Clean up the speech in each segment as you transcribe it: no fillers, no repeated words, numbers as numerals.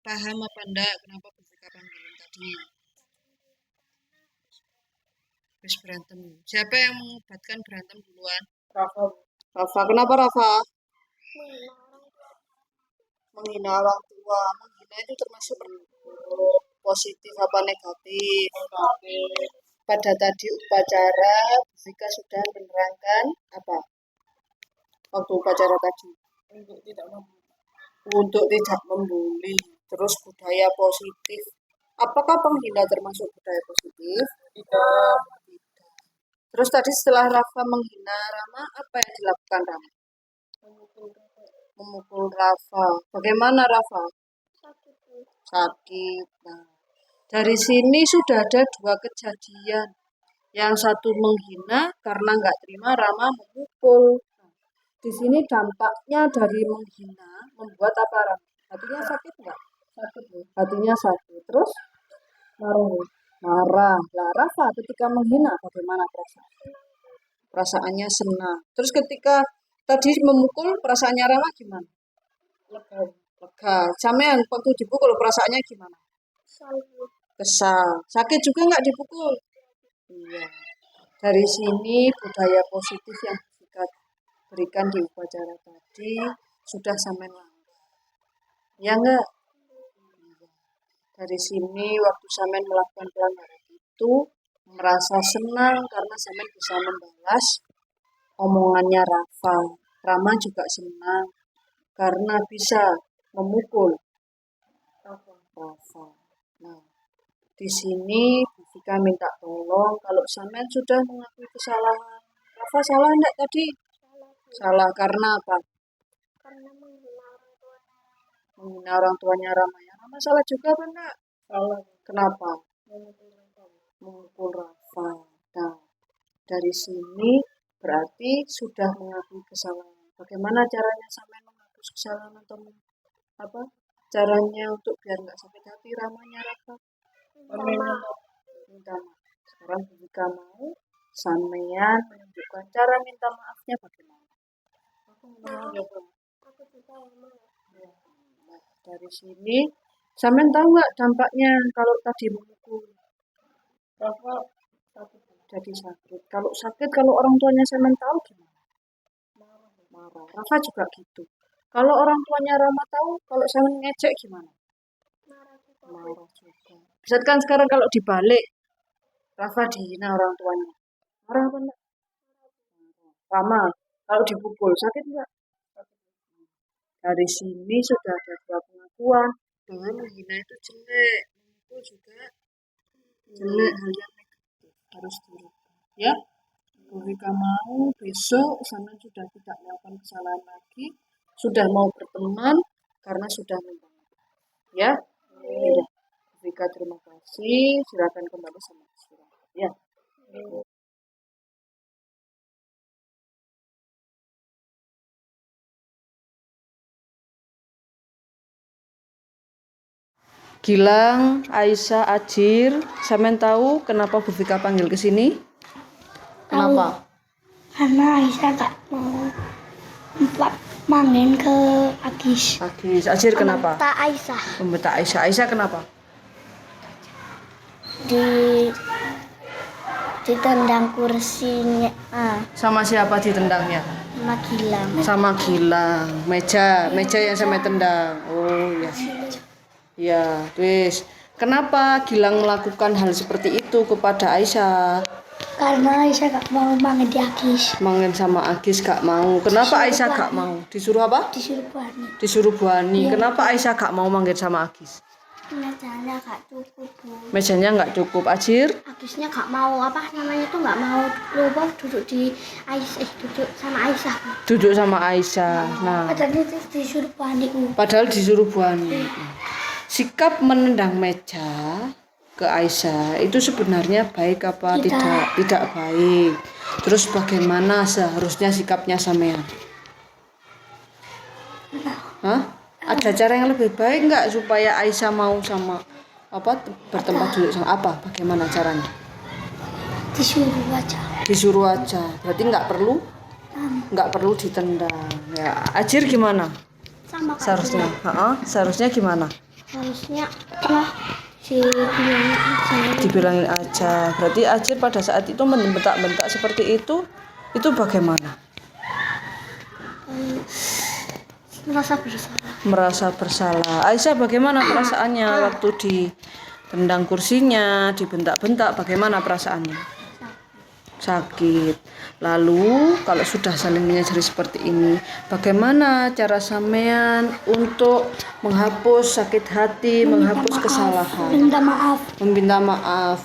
paham apa enggak kenapa Bufika panggilin tadi? Habis berantem. Siapa yang mengobatkan berantem duluan? Rafa. Rafa. Kenapa Rafa? Menghina orang tua. Menghina itu termasuk positif apa negatif? Negatif. Pada tadi upacara, Bufika sudah menerangkan apa? Waktu upacara tadi. Untuk tidak membuli. Terus budaya positif. Apakah penghina termasuk budaya positif? Tidak. Terus tadi setelah Rafa menghina Rama, apa yang dilakukan Rama? Memukul Rafa. Bagaimana Rafa? Sakit. Nah, dari sini sudah ada dua kejadian. Yang satu menghina karena nggak terima Rama memukul. Di sini dampaknya dari menghina membuat apa Rama? Hatinya sakit nggak? Sakit. Hatinya sakit. Terus marah. Lah Rafa ketika menghina bagaimana perasaan? Perasaannya senang. Terus ketika tadi memukul perasaannya Rama gimana? Lega. Sampean waktu dipukul perasaannya gimana? Kesal. Sakit juga nggak dipukul? Iya. Dari sini budaya positif yang kita berikan di upacara tadi sudah sampai langgar. Ya enggak? Dari sini waktu Samen melakukan pelanggaran itu merasa senang karena Samen bisa membalas omongannya Rafa. Rama juga senang karena bisa memukul Rafa. Nah, di sini Bufika minta tolong kalau Samen sudah mengakui kesalahan. Rafa salah enggak tadi? Salah karena apa? Karena Menghina orang tuanya Rama. Ya, Rama salah juga apa enggak? Salah. Kenapa? Memukul Rafa. Nah, dari sini berarti sudah mengakui kesalahan. Bagaimana caranya sampai menghapus kesalahan atau apa? Caranya untuk biar nggak sakit hati Ramanya Rafa? Minta maaf. Sekarang jika mau sampean menunjukkan cara minta maafnya bagaimana? Nah, dari sini sampean tahu nggak dampaknya kalau tadi memukul? Rafa Jadi sakit. Kalau sakit, kalau orang tuanya Samen tahu gimana? Marah. Rafa juga gitu. Kalau orang tuanya Rama tahu, kalau Samen ngejek gimana? Marah juga. Misalkan sekarang kalau dibalik, Rafa dihina orang tuanya. Marah apa enggak? Rama, kalau dipukul sakit enggak? Dari sini sudah ada dua pengakuan bahwa menghina itu jelek, memukul juga jelek, hal yang negatif harus dirubah. Ya, Bufika mau besok Samen sudah tidak melakukan kesalahan lagi, sudah mau berteman karena sudah minta maaf. Ya, Bufika terima kasih. Silakan kembali sama istirahat. Ya. Gilang, Aisyah, Ajir, Samen tahu kenapa Bufika panggil ke sini? Kenapa? karena Aisyah gak mau main ke Agis. Agis, Ajir kenapa? Tak Aisyah Membentak Aisyah. Aisyah kenapa? ditendang kursinya Sama siapa ditendangnya? sama Gilang. Sama Gilang. Meja yang Samen tendang. Oh ya. Ya, wis. Kenapa Gilang melakukan hal seperti itu kepada Aisyah? Karena Aisyah gak mau main di Agis. Mangen sama Agis gak mau. Kenapa Aisyah gak mau? Disuruh apa? Disuruh Bani. Disuruh Buani. Kenapa Aisyah gak mau manggil sama Agis? Mejanya gak cukup, Bu. Mejanya gak cukup. Ajir? Agisnya gak mau gak mau duduk di Aisyah, duduk sama Aisyah, Bu. Duduk sama Aisyah. Nah, Padahal disuruh Bani, Bu. padahal disuruh Buani. Sikap menendang meja ke Aisyah itu sebenarnya baik apa tidak? Tidak baik. Terus bagaimana seharusnya sikapnya sampean? Hah? Ada cara yang lebih baik nggak supaya Aisyah mau sama apa bertempat duduk sama apa? Bagaimana caranya? Disuruh aja. Disuruh aja. Berarti nggak perlu ditendang. Ya, Ajir gimana? Sama Seharusnya, seharusnya gimana? Harusnya lah dibilangin aja. Dibilangin aja. Berarti Ajir pada saat itu membentak-bentak seperti itu bagaimana? Merasa bersalah. Merasa bersalah. Aisyah bagaimana perasaannya waktu ditendang kursinya, dibentak-bentak, bagaimana perasaannya? Sakit. Lalu kalau sudah saling menyadari seperti ini, bagaimana cara sampean untuk menghapus sakit hati, menghapus kesalahan? Minta maaf.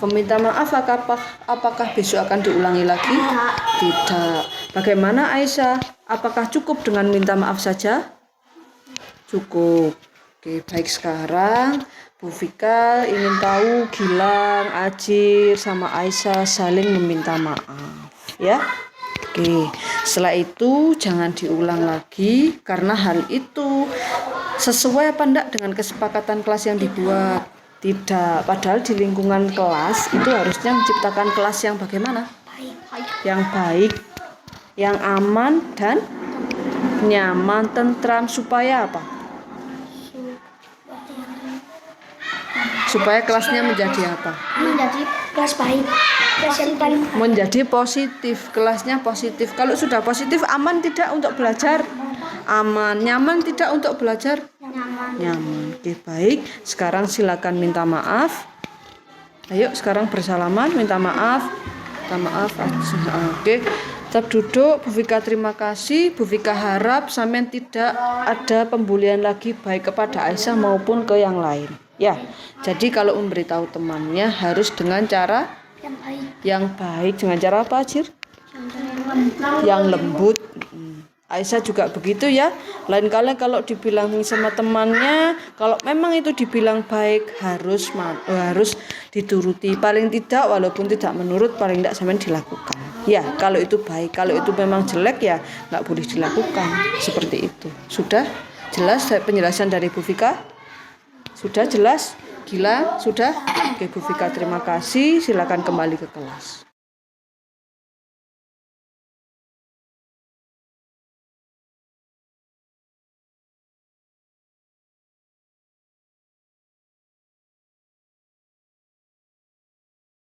Meminta maaf apakah besok akan diulangi lagi? Tidak. Bagaimana Aisyah? Apakah cukup dengan minta maaf saja? Cukup. Oke, baik, sekarang Bu Vika ingin tahu Gilang, Ajir, sama Aisyah saling meminta maaf, ya. Oke, setelah itu jangan diulang lagi karena hal itu sesuai apa enggak dengan kesepakatan kelas yang dibuat. Tidak, padahal di lingkungan kelas itu harusnya menciptakan kelas yang bagaimana? Yang baik, yang aman dan nyaman, tentram, supaya apa? Supaya kelasnya menjadi apa? Menjadi kelas baik. Kelas yang paling Menjadi positif, kelasnya positif. Kalau sudah positif, aman tidak untuk belajar? Aman. Nyaman tidak untuk belajar? Nyaman. Oke, baik. Sekarang silakan minta maaf. Ayo sekarang bersalaman, minta maaf. Minta maaf. Oke. Tetap duduk. Bu Vika terima kasih. Bu Vika harap sampean tidak ada pembulian lagi baik kepada Aisyah maupun ke yang lain. Ya. Jadi kalau memberitahu temannya harus dengan cara yang baik. dengan cara apa, Ajir? Yang lembut. Aisyah juga begitu ya. Lain kali kalau dibilang sama temannya, kalau memang itu dibilang baik harus dituruti. Paling tidak walaupun tidak menurut, paling tidak sampean dilakukan. Ya, kalau itu baik, kalau itu memang jelek ya nggak boleh dilakukan. Seperti itu. Sudah jelas penjelasan dari Bu Vika? Sudah jelas? Gila? Sudah? Oke, Bu Vika terima kasih. Silakan kembali ke kelas.